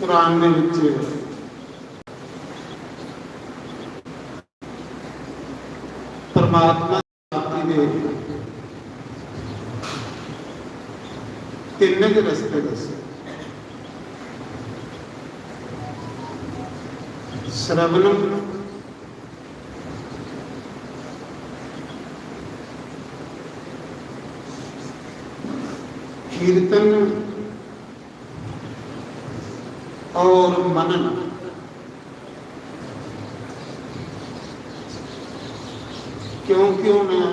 ਕੁਰਾਨ ਦੇ ਵਿੱਚ ਪਰਮਾਤਮਾ ਦੀ ਦੇ ਤਿੰਨ ਦੇ ਰਸਤੇ ਦੱਸੇ। ਸ਼ਰਵਣਮ, कीर्तन और मनन। क्योंकि उन्हें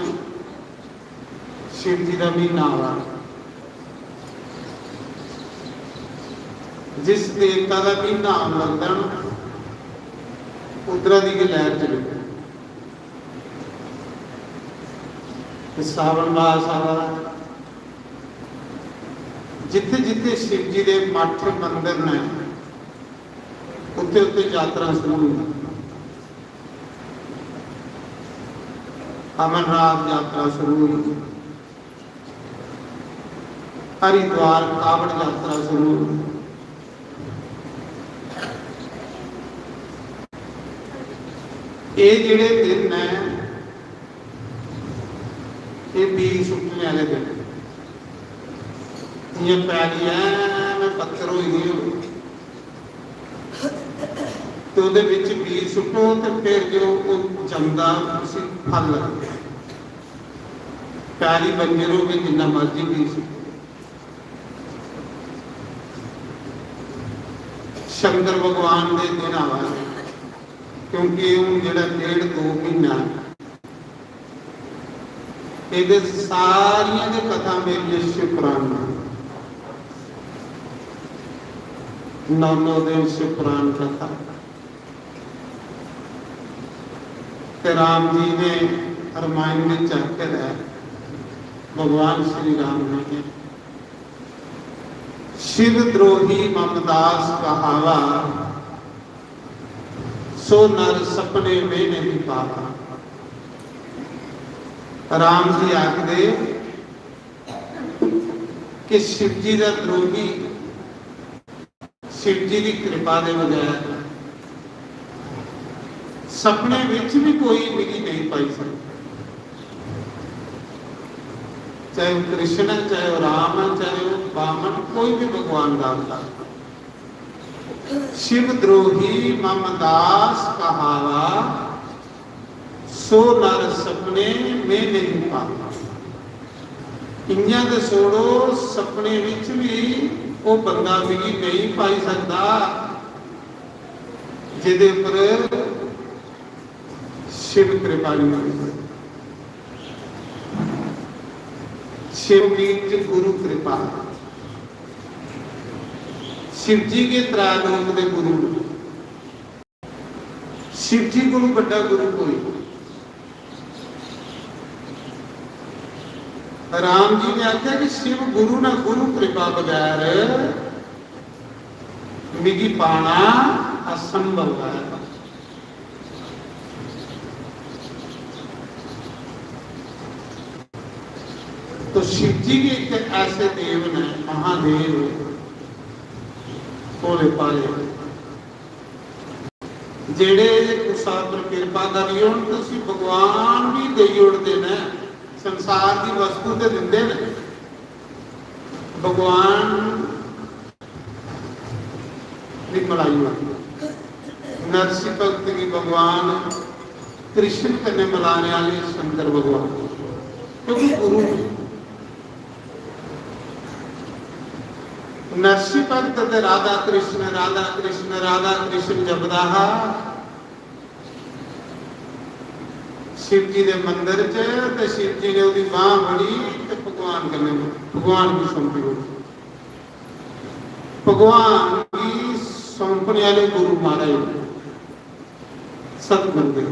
शिव जी का महीना आ जिस देवता का महीना आन लगता ना उधर की लहर चली सावन मास आ जिथे जिथे शिव जी के मठ मंदिर ने उत्ते उत्ते यात्रा शुरू हुई। अमरनाथ यात्रा शुरू हुई, हरिद्वार कावड़ यात्रा शुरू हुई। ये जिहड़े दिन ने ये बीज सुट्टने वाले दिन ये पैली मैं पत्थर हो गई तो उहदे विच बीज सुट्टो तो फिर जो जमदा फल लगता पैली बंजर हो गई जिन्ना मर्जी बीज शंकर भगवान के दिन आवा क्योंकि हूँ जो 1.5-2 महीना ये सारिया की कथा मेरी शिव पुराण में 9 दिन शिव पुराण कथा। राम जी ने रामायण में चर्चा है भगवान श्री राम ने शिव द्रोही ममदास कहावा सो नर सपने में नहीं पावा। राम जी आखदे कि शिव जी का द्रोही शिव जी की कृपा के बगैर सपने विच भी कोई मिली नहीं पाई सकती। चाहे वो कृष्ण है, चाहे वो राम है, चाहे वो वामन, कोई भी भगवान का अवतार। शिव द्रोही ममदास कहावा सो नर सपने में नहीं पावा। इंजा दे सोड़ो सपने विच भी वो बंदा मिली नहीं पाई सकता जिहदे पर शिव कृपा नहीं। शिव मीन्स गुरु कृपा। शिव जी के त्रैलोक के गुरु, शिव जी को बड़ा गुरु कोई। राम जी ने आख्या कि शिव गुरु ना गुरु कृपा बगैर मिगी पाना असंभव है। तो शिव जी के एक ऐसे देव ने, महादेव भोले पाले, जेड़े उस पर कृपा करी हो तुसी भगवान भी दे उड़ते ने। संसार की वस्तु तो दिंदे ने, भगवान की मलाई होती। नरसिंह भक्त की भगवान कृष्ण कन्ने मिलाने वाले शंकर भगवान, क्योंकि गुरु नरसिंह भक्त ते राधा कृष्ण राधा कृष्ण राधा कृष्ण जपदा शिव जी के मंदिर च, शिव जी ने उसकी बांह फड़ी ते भगवान कन्ने भगवान की सौंपी हो। भगवान की सौंपने वाले गुरु महाराज सतबंदे।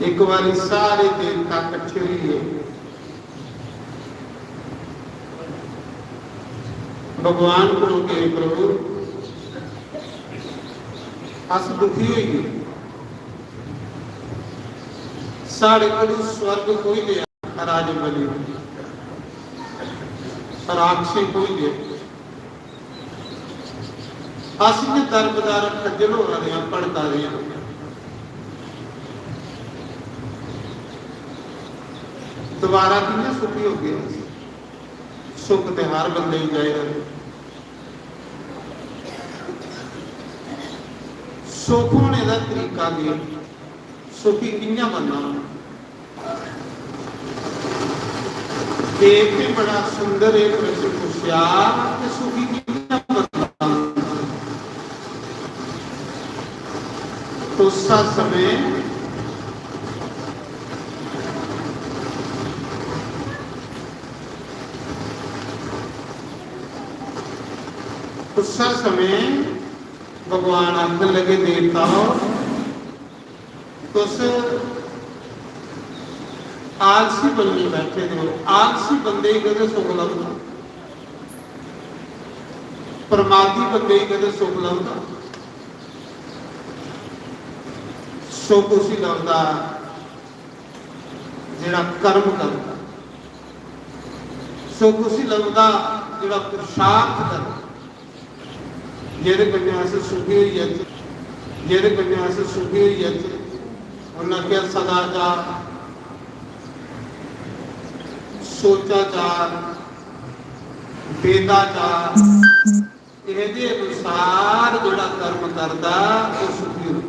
एक बार सारे देवता इकट्ठे हुए, भगवान को कहे प्रभु अस दुखी हुई साढ़े को स्वर्ग कोई लिया राज बलि राक्षी कोई लिया अस दरबदार खजल हो रहे हैं भड़का रहे हैं। दोबारा कितने सुखी हो गया सुख ते हर बंदे ही जाए। सुख होने का तरीका भी सुखी कियां बनना। देख के बड़ा सुंदर एक प्रश्न पूछा कि सुखी कियां बनना। तो उस समय उस समय भगवान आखन लगे देवता तुस आलसी बनने बैठे हो। आलसी बंदे ही कदे सुख लगता, परमात्मा बंदे ही कदे सुख लगता। सुख उसी लगता जिहड़ा कर्म करता, सुख उसी लगता जिहड़ा पुरुषार्थ करता। जेरे कन्या से सुखी हुई है, जेरे कन्या से सुखी हुई है उन्हें क्या सदाचार सोचाचार वेदाचार ये अनुसार जोड़ा कर्म करता वो सुखी हो।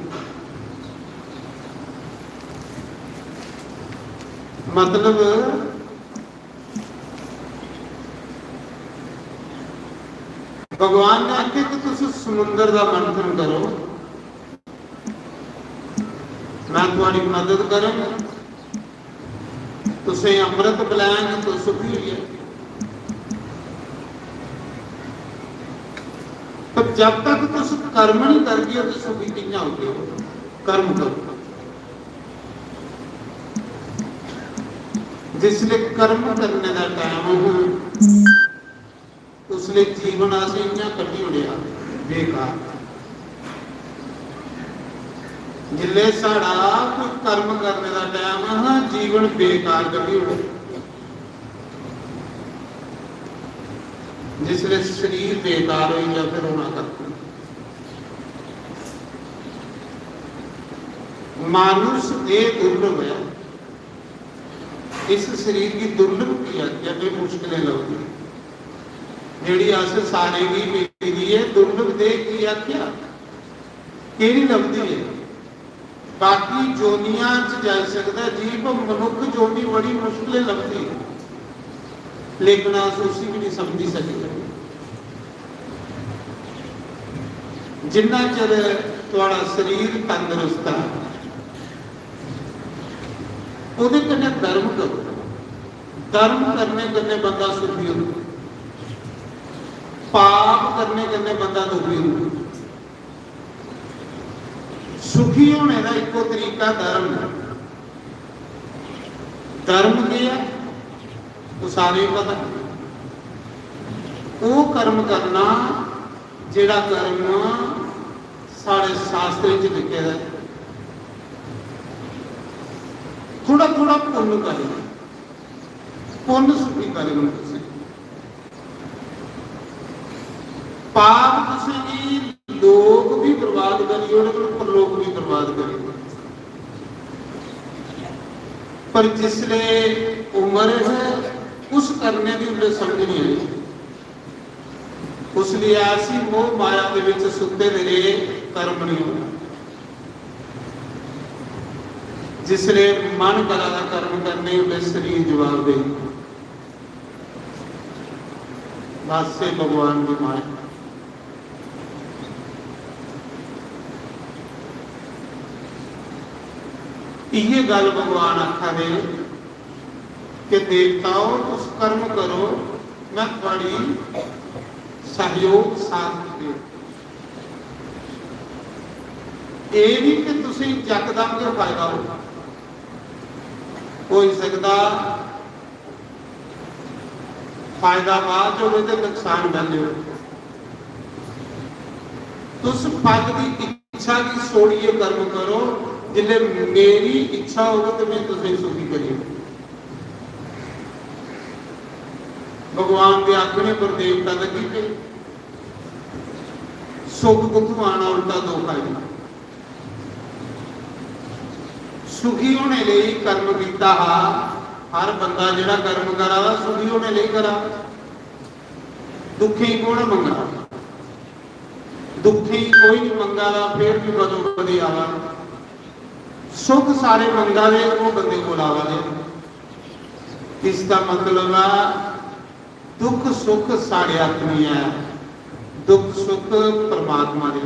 मतलब भगवान ने आखे कि तुम समुद्र का मंथन करो, मैं तुम्हारी मदद करूंगा, तुसे अमृत पिलाएंगे तो सुखी हुई है। तो जब तक तुस कर्म नहीं करगे तो सुखी कियां होगे? कर्म करो। जिसले कर्म करने का टाइम हो उसले जीवन अस इं कटी उड़िया बेकार। जिले साड़ा कोई कर्म करने का टाइम है जीवन बेकार कटी उड़े। जिसले शरीर बेकार हो या फिर होना करते मानुष ये दुर्लभ है। इस शरीर की दुर्लभ की आज्ञा पे मुश्किलें लगती जी अस सारे की मिली है। दुर्लभ देह की आज्ञा केड़ी लगती है? बाकी जोनिया च जा सकता जीव मनुख जोनी बड़ी मुश्किलें लगती है लेकिन अस उसी भी नहीं समझी सकते। जिन्ना चर तुहाड़ा शरीर तंदुरुस्त है उहदे कन्नै धर्म करो। धर्म करने कन्नै बंदा सुखी होंदा, पाप करने कन्नै बंदा दुखी होंदा। सुखी होने का एको तरीका धर्म है। धर्म क्या है तो सारे पता। वो कर्म करना जिहड़ा कर्म साढ़े शास्त्र च लिखे है। थोड़ा थोड़ा पुण्य करना, पुण्य सुखी करना। पाप तुसीं लोग भी बर्बाद करिए और लोग भी बर्बाद करिए। पर जिसले उम्र है उस करने की उन्हें समझ नहीं आई। उसलिए ऐसी मोह माया के विच सुते रहे कर्म नहीं होना। जिसले मन करा कर्म करने उन्हें शरीर जवाब दे बस से भगवान की माया। ये गल भगवान आखा दे कि देवताओं उस कर्म करो मैं थोड़ी सहयोग साथ दे। ये नहीं कि तुसी यकदम के फायदा हो सकता फायदा बाद हो तो नुकसान पहले हो। तुस फल की इच्छा की सोड़िए कर्म करो जिले मेरी इच्छा होगी तो मैं तुझे सुखी करिए। भगवान के आखने पर देवता लगी पे सुख कुछ आना उल्टा दुख आएगा। सुखी होने लिए कर्म किया हर बंदा जिहड़ा कर्म करा सुखी होने लिए करा। दुखी कौन मंगा? दुखी कोई नहीं मंगा फिर भी बदो बदी आवा। सुख सारे मंगा दे वो बंदे को लावा दे। इसका मतलब है दुख सुख साढ़े अपनी है, दुख सुख परमात्मा दे।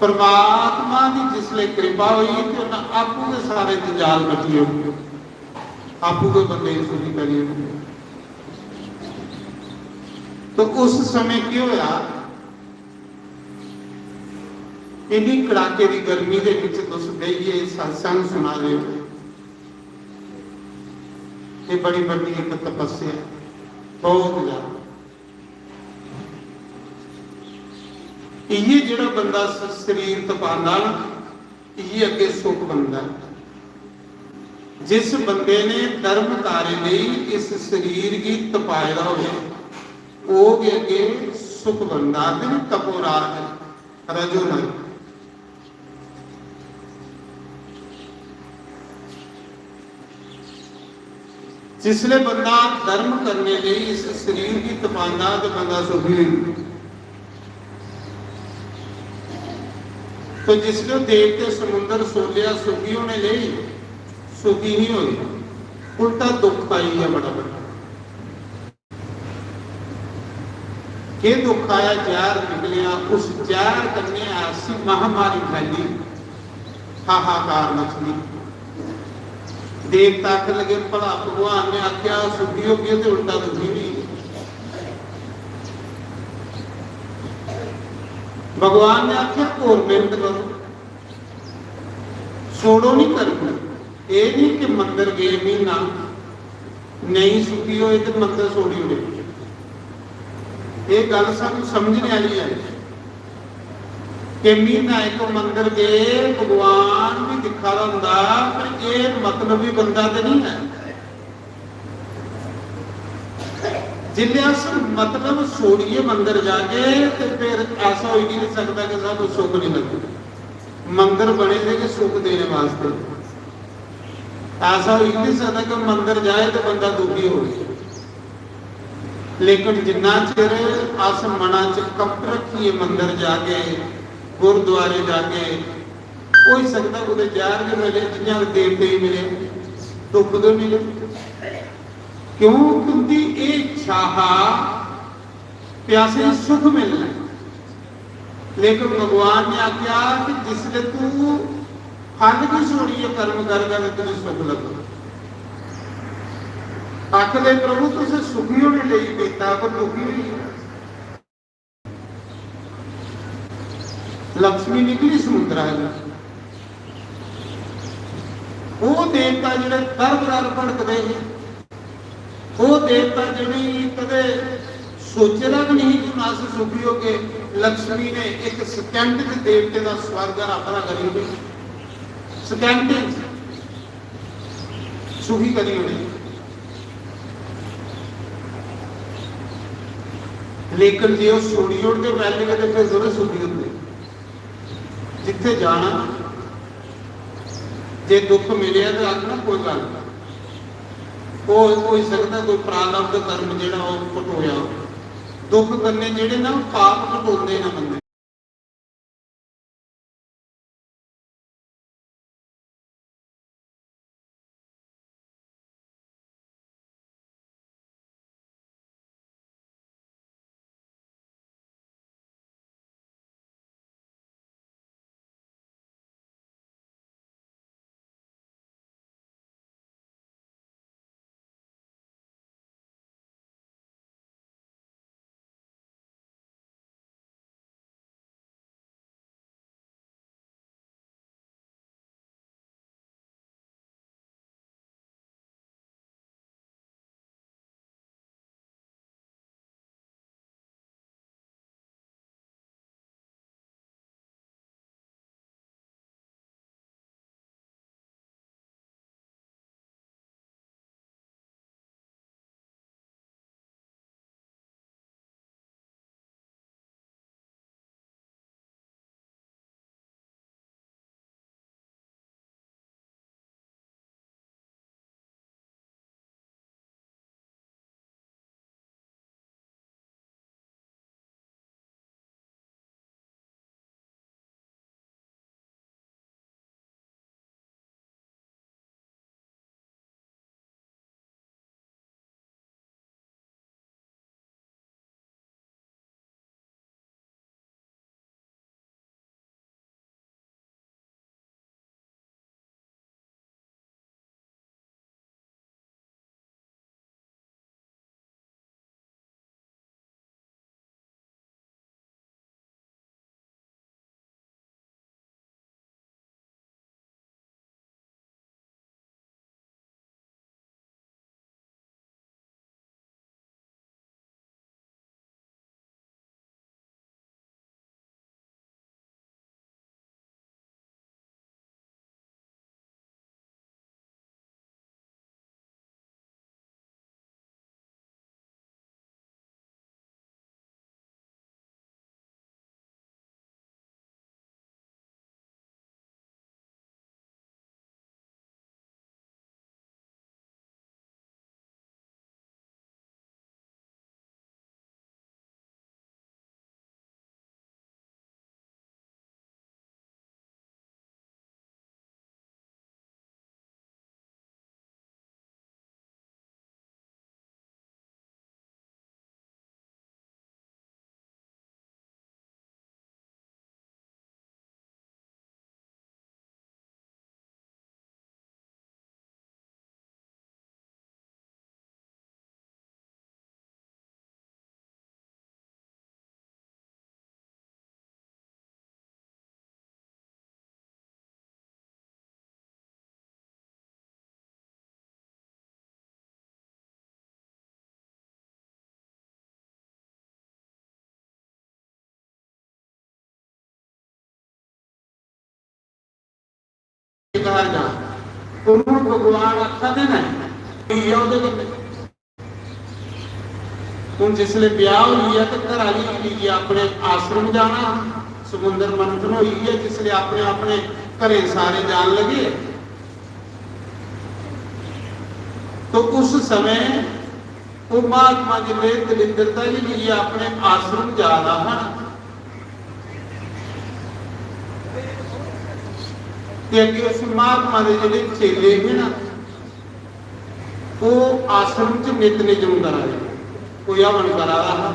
परमात्मा की जिसले कृपा हुई तो आपू के सारे जंजाल कटिए आपू के बंदे सुखी करिए। तो उस समय क्यों होया इन्नी कड़ाके की गर्मी के विच तुस बेहिए सत्संग सुना रहे हो। ये बड़ी बड़ी एक तपस्या बहुत ज्यादा। ये जिहड़ा बंदा शरीर तपांदा ये अगे सुख बनता है। जिस बंदे ने धर्म कार्य लिए इस शरीर की तपाया हो वो अगे सुख बनता है। तपोराग रजो नहीं जिसले बंदा धर्म करने लिए इस शरीर की तपांदा तो बंदा सुखी नहीं। तो जिसने देवते समुद्र सोलिया सुखी होने लिए सुखी नहीं हुई उल्टा दुख आई है बड़ा बड़ा। के दुख आया जहर निकलिया उस जहर करने ऐसी महामारी फैली हाहाकार मचली। देवता आख लगे भला भगवान ने आख्या सुखी हो गई तो उल्टा दुखी नहीं। भगवान ने आख्या और मेहनत करो, छोड़ो नहीं करना। ये नहीं कि मंदिर गए महीना नहीं सुखी हो तो मंदिर छोड़ी हो। ये गल सब समझने वाली है कि महीना एक मंदिर गए भगवान भी दिखा होंदा, पर ये मतलब भी बंदा तो नहीं है। जिले अस मतलब छोड़िए मंदिर जाके तो फिर ऐसा हो ही नहीं सकता कि सानू सुख नहीं लगता। मंदिर बने थे कि सुख देने वास्ते, ऐसा हो ही नहीं सकता कि मंदिर जाए तो बंदा दुखी हो। लेकिन जिन्ना चिर अस मना च कपट रखिए मंदिर जाके गुरुद्वारे जाके, हो ही सकता उन्हें जहर भी मिले जिन्हें देवते ही मिले दुख तो मिले। क्यों? क्योंकि एक चाह प्यासे सुख मिलना। लेकिन भगवान ने आख्या कि जिसले तू फल की छोड़िए कर्म करगा तो तुझे सुख लग। आखिर प्रभु तुझे सुखी होने लिए पीता पर दुखी नहीं। लक्ष्मी निकली समुद्र वो देवता जो दर दर भड़कते हैं, वो देवता जिन्हें कदे सोचेगा भी नहीं कि अस सुखी हो के लक्ष्मी ने एक सेकंड के देवते का स्वर्ग अपना करी, सेकंड सुखी करी होनी। लेकिन जो वो सोड़ी उड़ते पहले तो फिर थोड़े सुखी होंगे। जिथे जाना जे दुख मिले तो आखना कोई गल हो सकता, कोई प्रारब्ध कर्म जो घटोया दुख करने जेडे ना पाप घटोते ना बंदे। कर जा, उन्होंने भगवान आखा देना हूँ जिसले ब्याह हुई है तो घर वाली की अपने आश्रम जाना, समुंदर मंथन हुई है जिसले अपने अपने घरे सारे जान लगे, तो उस समय वो महात्मा जी ने दलिद्रता जी लिए अपने आश्रम जा रहा है। उस महात्मा के जोड़े चेले है ना, वो आश्रम च नित निजम करा रहे, कोई हवन करा रहा,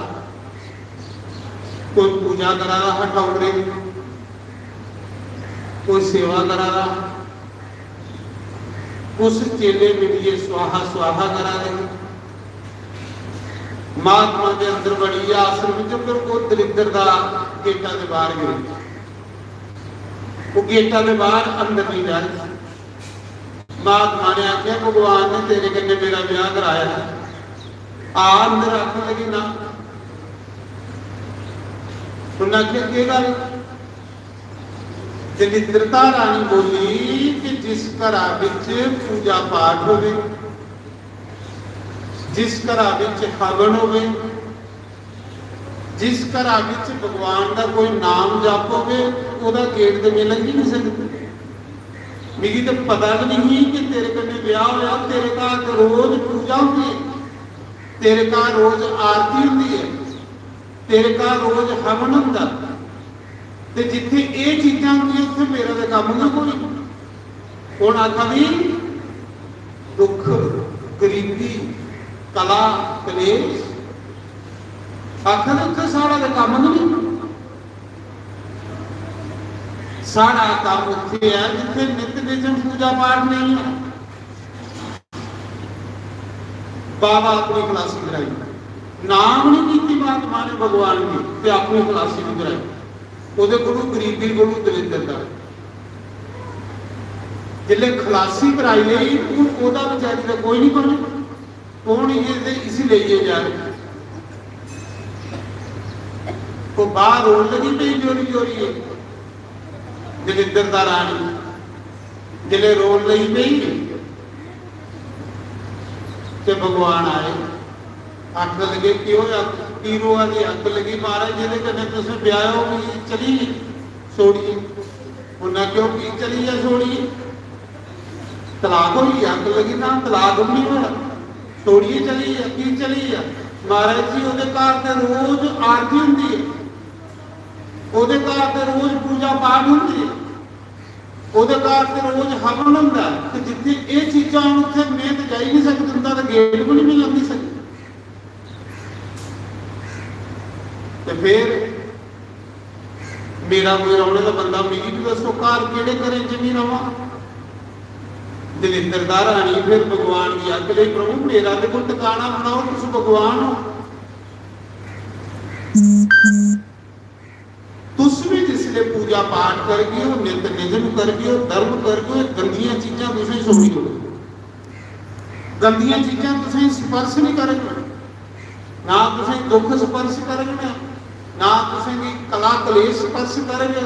कोई पूजा करा रहा ठाकुरे, कोई सेवा करा रहा। उस चेले मिलिए स्वाहा स्वाहा करा रहे। महात्मा के अंदर बड़ी आश्रम च, फिर वो दलिद्र का गेटा के बाहर गई, वो गेटा के बाहर अंदर नहीं जा रही। महात्मा ने आख्या भगवान ने तेरे कन्ने मेरा ब्याह कराया है, आ अंदर आखन लगी ना। उन्हें आख्या की गल, दलिद्रता रानी बोली कि जिस घर पूजा पाठ हो, जिस घर हवन हो, जिस घर भगवान का कोई नाम जप हो, गेट तो मिलन ही नहीं सकती। मेरी तो पता भी नहीं कि तेरे कन्ने ब्याह होया, तेरे घर रोज पूजा होती है, तेरे घर रोज आरती होती है, तेरे घर रोज हवन होता, ते जिथे ये चीज़ां होंदियां उत्थे मेरा तो काम ना कोई। हुण आखा भी दुख गरीबी कला कलेश आखर उत्थे सारा तो काम नहीं। सारा काम उत्थे है जिथे नित निजम पूजा पाठ नहीं है। बाबा अपनी खलासी कराई, नाम नहीं की महात्मा ने भगवान की, ते अपनी खलासी भी कराई। ਉਹਦੇ ਕੋਲੋਂ ਗਰੀਬੀ ਕੋਲੋਂ ਦਲਿੱਦਰਤਾ ਜਿੱਲੇ ਖਲਾਸੀ ਕਰਾਈ ਲਈ ਉਹਦਾ ਵਿਚਾਰੀ ਦਾ ਕੋਈ ਨਹੀਂ ਬਣੇ, ਕੌਣ ਇਹਦੇ ਇਸ ਲਈ ਜਾ ਰਿਹਾ। ਉਹ ਬਾਹਰ ਰੋਣ ਲੱਗੀ ਪਈ ਜੋਰੀ ਜੋਰੀ ਦਲਿੱਦਰਤਾ ਰਾਣੀ, ਜਿੱਲੇ ਰੋਣ ਲਈ ਪਈ ਤੇ ਭਗਵਾਨ ਆਏ। ਅੱਖ लगे कि पीरो की अग लगी महाराज जिहदे कन्नै तुसीं ब्याह हो गई चली छोड़िए। उन्हें क्यों की चली है छोड़िए, तलाक हुई अग लगी ना, तलाक भी नहीं होया, छोड़िए चली है की चली है। महाराज जी वो घर ते रोज आरती होंदी है, वो घर ते रोज पूजा पाठ होंदी है, वो घर ते रोज हवन होंदा है। जिथे ये चीज़ां उत्थे मेहनत जा ही नहीं सकती, उनका तो गेट भी नहीं लग सकती। तो फिर मेरा कोई रोने का बंदा मेरी भी दसो घर केड़े करे जमी रवा। दलिद्रता रानी फिर भगवान की अग ले, प्रभु मेरा तो कोई टिकाना बनाओ, तुम भगवान हो, तुस भी जिसले पूजा पाठ करगे हो, नित निजम करगे हो, धर्म करगे हो, गंदियां चीज़ां तुसीं सुनी हो, गंदियां चीज़ां तुसीं स्पर्श नहीं करोगे, ना तुसीं दुख स्पर्श करोगे, ना तुसीं दी कला कलेश स्पर्श करोगे।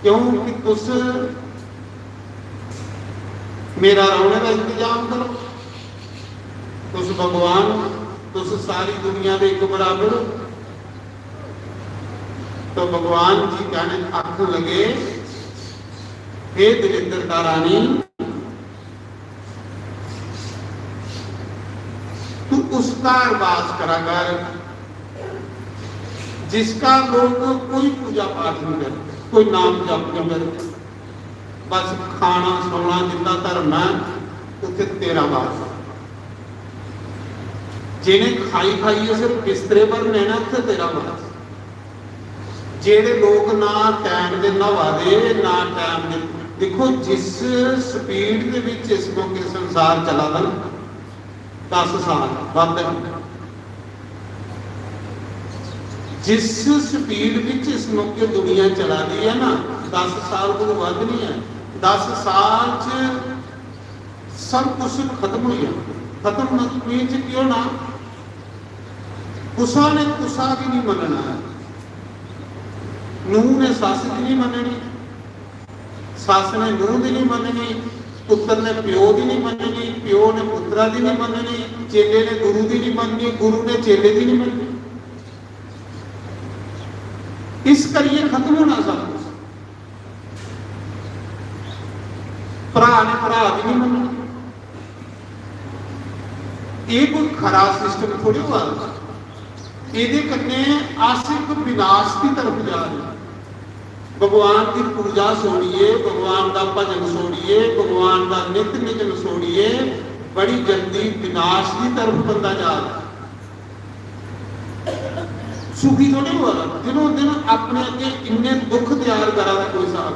क्योंकि तुस मेरा रोने का इंतजाम करो, तुस भगवान, तुस सारी दुनिया के एक बराबर। तो भगवान जी कहने आख लगे, हे दलिद्रता रानी, तू उसका अरबाज करा कर जिसका लोग कोई पूजा पाठ नहीं करते, कोई नाम जप नहीं करते, बस खाना सोना जितना धर्म है उत्थे तेरा वास। जिन्हें खाई खाइए सिर्फ बिस्तरे पर रहना उत्थे तेरा वास। जेड़े लोग ना टाइम दे नवा दे ना टाइम दे, देखो जिस स्पीड के विच इस मौके संसार चला था 10 साल बाद, जिस स्पीड विच इस मौके दुनिया चला दी है ना 10 साल को वध नहीं है। 10 साल च सब कुछ खत्म हो गया। खत्म क्यों ना, कुसा ने कुसा भी नहीं मनना है, नूह ने सस की नहीं मननी, ਸੱਸ ਨੇ ਨੂੰਹ ਦੀ ਨਹੀਂ ਮੰਨਣੀ, ਪੁੱਤਰ ਨੇ ਪਿਓ ਦੀ ਨਹੀਂ ਮੰਨਣੀ, ਪਿਓ ਨੇ ਪੁੱਤਰਾਂ ਦੀ ਨਹੀਂ ਮੰਨਣੀ, ਚੇਲੇ ਨੇ ਗੁਰੂ ਦੀ ਨਹੀਂ ਮੰਨਣੀ, ਗੁਰੂ ਨੇ ਚੇਲੇ ਦੀ ਨਹੀਂ ਮੰਨਣੀ। ਇਸ ਕਰੀਏ ਖਤਮ ਹੋਣਾ ਸਭ ਕੁਛ। ਭਰਾ ਨੇ ਭਰਾ ਦੀ ਨਹੀਂ ਮੰਨਣੀ। ਇਹ ਕੋਈ ਖਰਾ ਸਿਸਟਮ ਥੋੜੀ ਹੋਆ। ਇਹਦੇ ਕੰਨੇ ਆਸਿਕ ਵਿਨਾਸ਼ ਦੀ ਤਰਫ ਜਾ ਰਹੇ। भगवान की पूजा छोड़िए, भगवान का भजन छोड़िए, भगवान का नित्य निजन छोड़िए, बड़ी जल्दी विनाश की तरफ बंदा जा रहा। सुखी थोड़ी हो रहा, दिनों दिन अपने अगे इन्ने दुख तैयार करा था कोई साहब।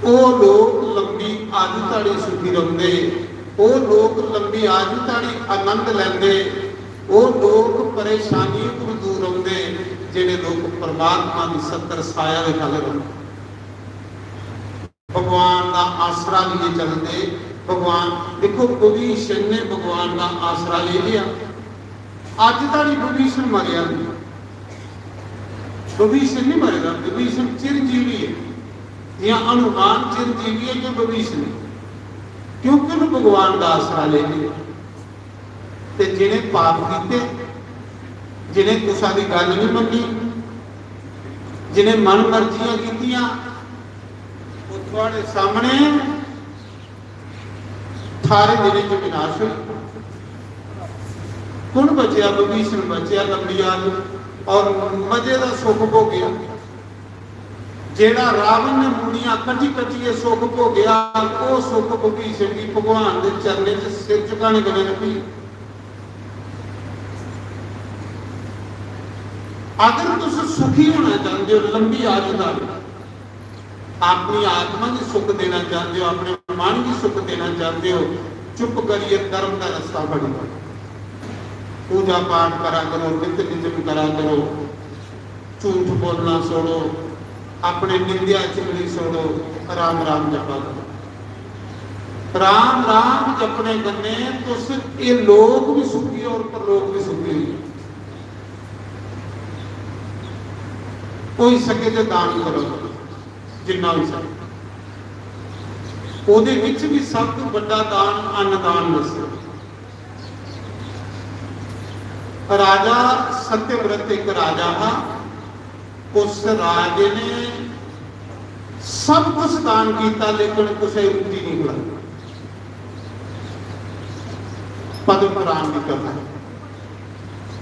वो लोग लंबी आदि ताड़ी सुखी रहते, वो लोग लंबी आदि ताड़ी आनंद लेंदे, वो लोग परेशानी को दूर होंगे जिहड़े लोग परमात्मा की सत्तर साया के खल रहते, भगवान का आसरा लिए चलते। भगवान देखो विभीषण ने भगवान का आसरा ले लिया। अज तक विभीषण मरिया नहीं, विभीषण नहीं मरेगा, विभीषण चिरंजीवी है, या हनुमान चिरंजीवी है जो विभीषण, क्योंकि उन्होंने भगवान का आसरा ले लिया। ते जिन्हें पाप किए, जिन्हें तुसा की गल नहीं मनी, जिन्हें मन मर्जियां कीतियां, वो तुहाडे सामने थारे दिने च विनाश हुई। कौन बचिया? विभीषण बचिया लंबी आयु और मजे का सुख भोगिया। जेड़ा रावण ने मुनिया कटी कटिए सुख भोगिया, वो सुख विभीषण की भगवान के चरने च सिर झुकाने गले लगी। अगर तुम सुखी होना चाहते हो, लंबी आयु का अपनी आत्मा की सुख देना चाहते हो, अपने मन की सुख देना चाहते हो, चुप करिए धर्म का रास्ता फड़ो, पूजा पाठ करा करो, नित्य निजम करा करो, झूठ बोलना छोड़ो, अपने निंदिया चुगली छोड़ो, राम राम जपा करो। राम राम जपने करने तो सिर्फ ये लोग भी सुखी और परलोक भी सुखी हुई। कोई सके तो दान करो जिन्ना भी सके। ਉਹਦੇ ਵਿੱਚ भी सब तो बड़ा दान अन्नदान दसो। राजा सत्यव्रत एक राजा था, उस राजे ने सब कुछ दान किया लेकिन कुछ रुचि नहीं मिला। पद्म पुराण की कथा,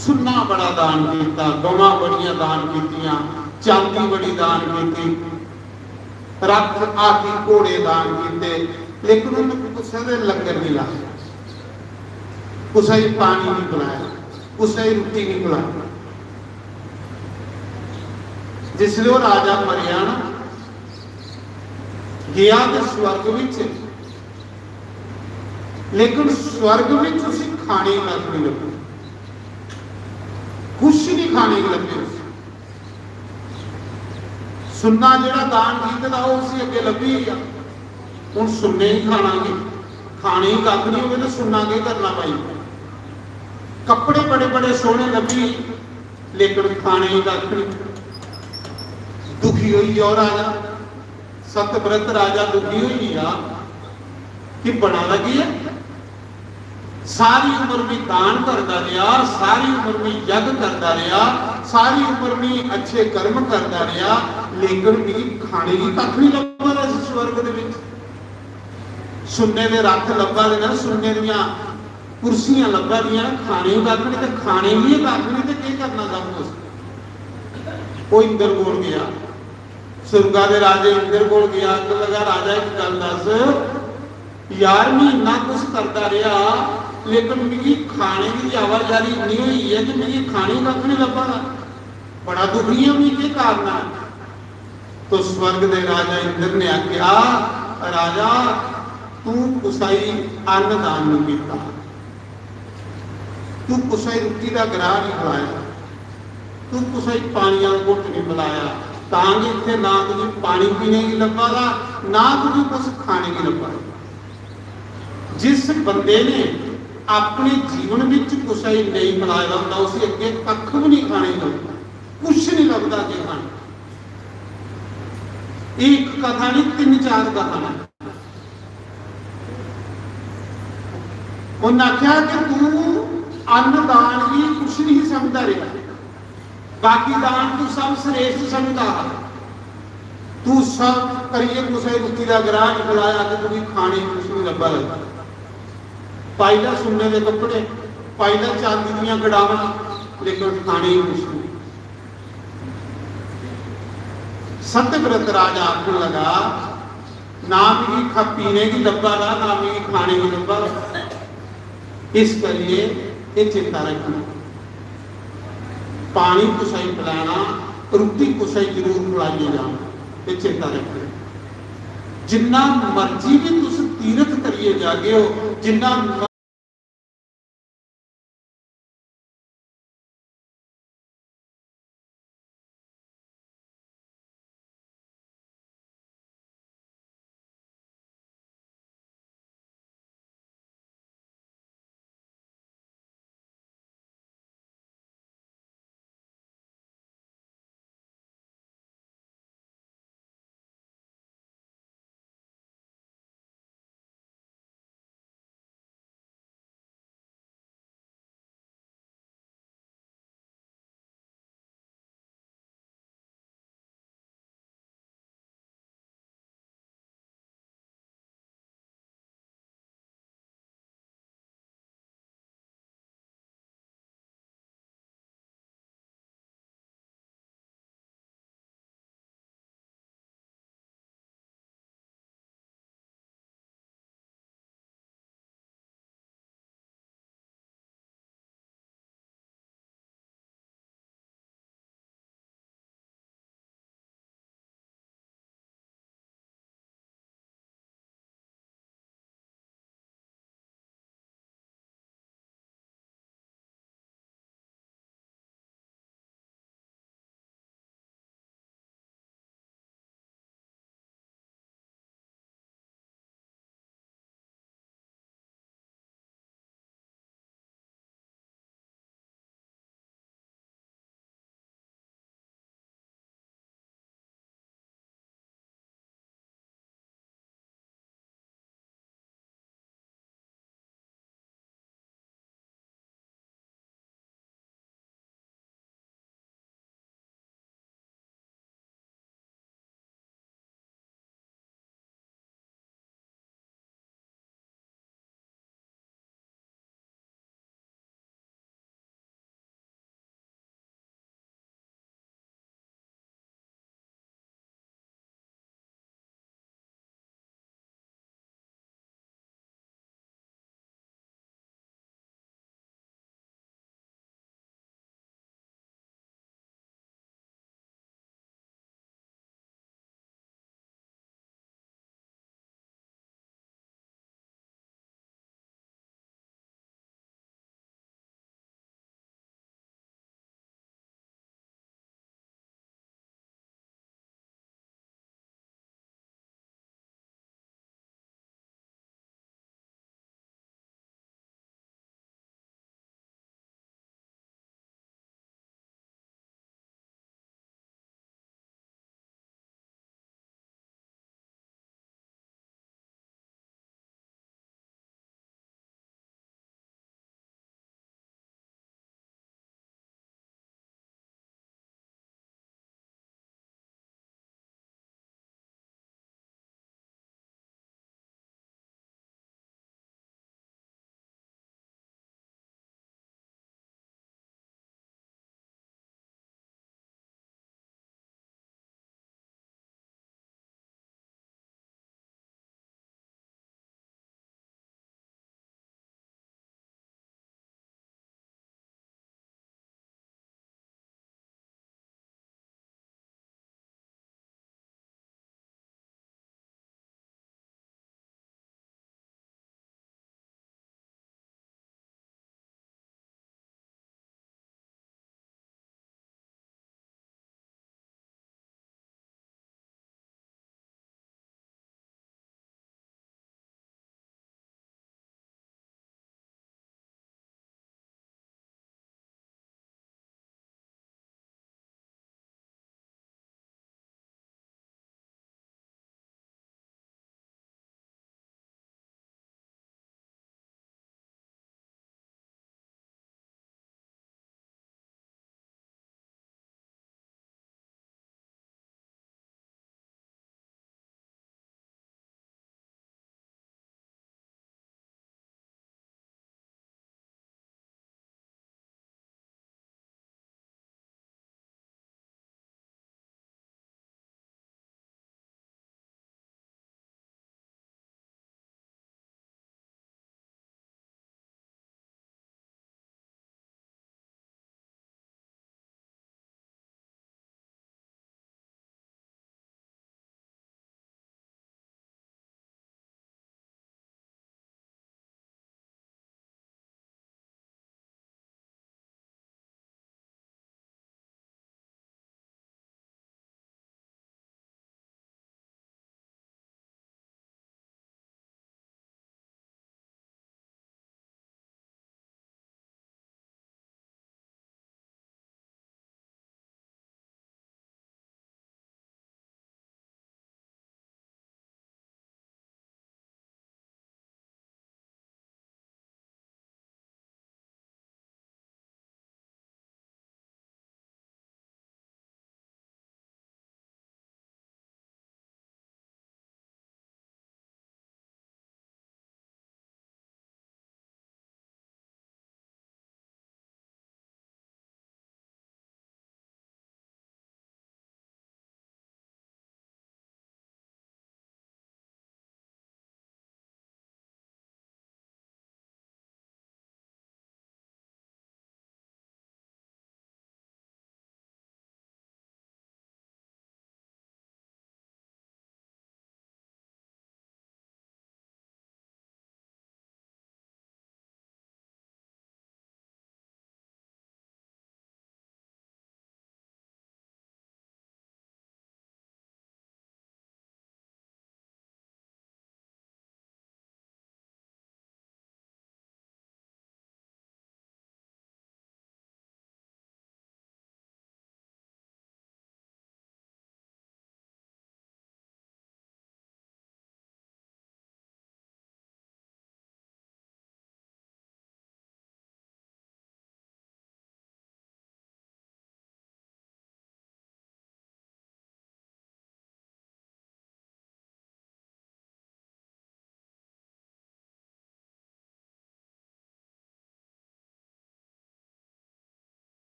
सुन्ना बड़ा दान किया, गवां बड़ियां दान कीतियां, चांदी बड़ी दान की, रथ आदि घोड़े दान किए, लेकिन उन्होंने कुछ लंगर नहीं लाया, कुछ पानी नहीं पिलाया, कुछ रोटी नहीं पिलाई। जिसलिए वो राजा मरिया ना, गया तो स्वर्ग विच, लेकिन स्वर्ग विच उसे खाने की लत नहीं लगी, कुछ नहीं खाने की लगी। सुन्ना जिहड़ा दान कीता उसी अगे लभी है, हुण सुन्ने ही खाना गे, खाने ही कख नहीं होवे तो सुन्ना की करना भाई। कपड़े बड़े बड़े सोहने लभी लेकिन खाने ही कख नहीं। दुखी हुई और राजा सतव्रत राजा दुखी हुई कि बड़ा लगी है। सारी उम्र में दान करता रहा, सारी उम्र में यज्ञ करता रहा, सारी उम्र में अच्छे कर्म करता रहा, लेकिन भी खाने की कख नहीं लभा रहा। स्वर्ग दे विच सुन्ने दे रथ लभा देना, सुन्ने दियां कुर्सियां लभा दियां, खाने की कख नहीं। तो खाने भी कख नहीं तो क्या करना सब कुछ। वो इंद्र कोल गया, स्वर्गा दे राजे इंद्र कोल गया, तो लगा राजा एक गल दस यार, महीना कुछ करता रहा लेकिन मेरी खाने की आवाजाही इतनी हुई है कि मेरी खाने कख नहीं लभा, बड़ा दुखी है, मैं क्या कारण है। तो स्वर्ग दे राजा इंद्र ने आख्या, राजा तू कुसाई अन्नदान नहीं किया, तू कुसाई रोटी का ग्राह नहीं खिलाया, तू कुसाई पानी का घुट नहीं पिलाया, ताकि इतने ना तुझे पानी पीने की लभा ना तुझे कुछ खाने की लभा। जिस बंदे ने अपने जीवन में कुछ नहीं पिलाया होता, उसे अगे कख भी नहीं खाने लगता। कुछ नहीं लगता जी खान। एक कथा नहीं, 3-4 कथा ने। उन्हें आख्या कि तू अन्न दान भी कुछ नहीं समझता रहा, बाकी दान तू सब श्रेष्ठ समझता है। तू सब करिए कुछ रुकी का ग्राह खिलाया कि तू खाने कुछ नहीं लभा लगता। पाईला सुनने के कपड़े, पाईला चांदी दियां गड़ावना, लेकिन खाने ही कुछ नहीं। सत्यव्रत राजा आखने लगा, ना भी पीने की डब्बा रहा, ना भी खाने की डब्बा। इस करिए ये चिंता रखना, पानी कुछ पिलाना, रोटी कुछ जरूर खिलाइए जाना, ये चिंता रखना। जिन्ना मर्जी भी तुम तीरथ करिए जागे हो, जिन्ना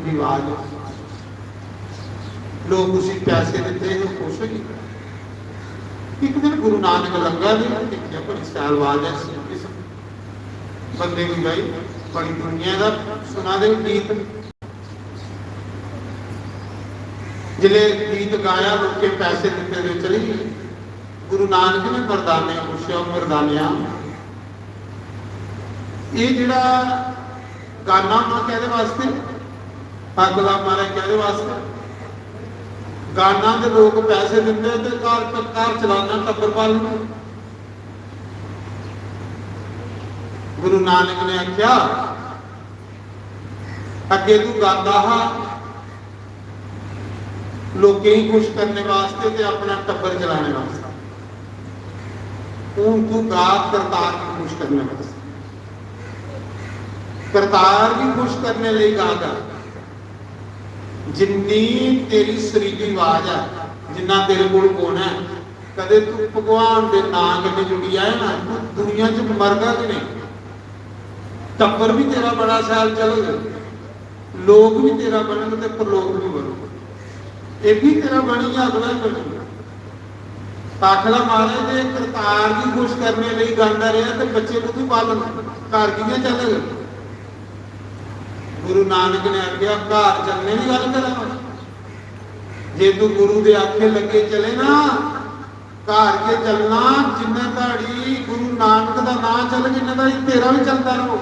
ਦੀ ਆਵਾਜ਼। ਲੋਕ ਤੁਸੀਂ ਪੈਸੇ ਦਿੱਤੇ ਹੋ, ਖੁਸ਼ ਹੋ ਗਏ। ਇੱਕ ਦਿਨ ਗੁਰੂ ਨਾਨਕ ਲੰਗਾ ਦੇ ਦੇਖਿਆ, ਬੜੀ ਸਟਾਈਲ ਆਵਾਜ਼ ਹੈ ਇਸ ਬੰਦੇ ਨੂੰ ਗਈ, ਬੜੀ ਦੁਨੀਆ ਦਾ ਸੁਣਾ ਦੇ ਗੀਤ। ਜਿਹੜੇ ਗੀਤ ਗਾਇਆ ਲੋਕੇ ਪੈਸੇ ਦਿੱਤੇ ਦੇ ਚਲੀ ਗਈ। ਗੁਰੂ ਨਾਨਕ ਨੇ ਮਰਦਾਨੇ ਪੁੱਛਿਆ, ਮਰਦਾਨਿਆ ਇਹ ਜਿਹੜਾ ਗਾਨਾ ਨਾ ਕਿਹਦੇ ਵਾਸਤੇ, ਅੱਗ ਦਾ ਮਾਰਾ ਕਿਹਦੇ ਵਾਸਤੇ? ਗਾਨਾ ਦੇ ਲੋਕ ਪੈਸੇ ਦਿੰਦੇ ਤੇ ਕਾਰ ਚਲਾਉਣਾ ਟੱਬਰ ਪਾਲ ਨੂੰ। ਗੁਰੂ ਨਾਨਕ ਨੇ ਆਖਿਆ ਅੱਗੇ ਤੂੰ ਗਾਂਦਾ ਹਾਂ ਲੋਕਾਂ ਹੀ ਖੁਸ਼ ਕਰਨੇ ਵਾਸਤੇ ਤੇ ਆਪਣਾ ਟੱਬਰ ਚਲਾਣੇ ਵਾਸਤੇ, ਹੁਣ ਤੂੰ ਗਾ ਕਰਤਾਰ ਨੂੰ ਖੁਸ਼ ਕਰਨੇ ਵਾਸਤੇ। ਕਰਤਾਰ ਵੀ ਖੁਸ਼ ਕਰਨੇ ਲਈ ਗਾ ਕਰ। ਜਿੰਨੀ ਤੇਰੀ ਸਰੀਰੀ ਆਵਾਜ਼ ਹੈ, ਜਿੰਨਾ ਤੇਰੇ ਕੋਲ ਗੁਣ ਹੈ, ਕਦੇ ਤੂੰ ਭਗਵਾਨ ਦੇ ਨਾਂ ਕਿਤੇ ਜੁੜੀ ਆਏ ਨਾ, ਤੂੰ ਦੁਨੀਆ 'ਚ ਮਰਦਾ ਕਿ ਨਹੀਂ। ਟੱਬਰ ਵੀ ਤੇਰਾ ਬੜਾ ਸਾਲ ਚੱਲੇਗਾ, ਲੋਕ ਵੀ ਤੇਰਾ ਬਣਨ ਤੇ ਪ੍ਰਲੋਕ ਵੀ ਬਣੂਗਾ। ਇਹ ਵੀ ਤੇਰਾ ਬਣੀ ਗਿਆ, ਅਗਲਾ ਹੀ ਬਣੂਗਾ। ਆਖਲਾ ਮਹਾਰਾਜ ਦੇ ਕਰਤਾਰ ਵੀ ਖੁਸ਼ ਕਰਨੇ ਲਈ ਗਾਉਂਦਾ ਰਿਹਾ ਤੇ ਬੱਚੇ ਨੂੰ ਵੀ ਪਾਲਣ, ਘਰ ਕਿਵੇਂ ਚੱਲੇਗਾ? ਗੁਰੂ ਨਾਨਕ ਨੇ ਆਖਿਆ ਘਰ ਚੱਲਣੇ ਦੀ ਗੱਲ ਕਰਾਂ, ਜੇ ਤੂੰ ਗੁਰੂ ਦੇ ਆਖੇ ਲੱਗੇ ਚਲੇ ਨਾ, ਘਰ ਕੇ ਚੱਲਣਾ। ਜਿੰਨੇ ਤੁਹਾਡੀ ਗੁਰੂ ਨਾਨਕ ਦਾ ਨਾਂ ਚੱਲ, ਜਿੰਨੇ ਦਾ ਤੇਰਾ ਵੀ ਚੱਲਦਾ ਰਹੋ।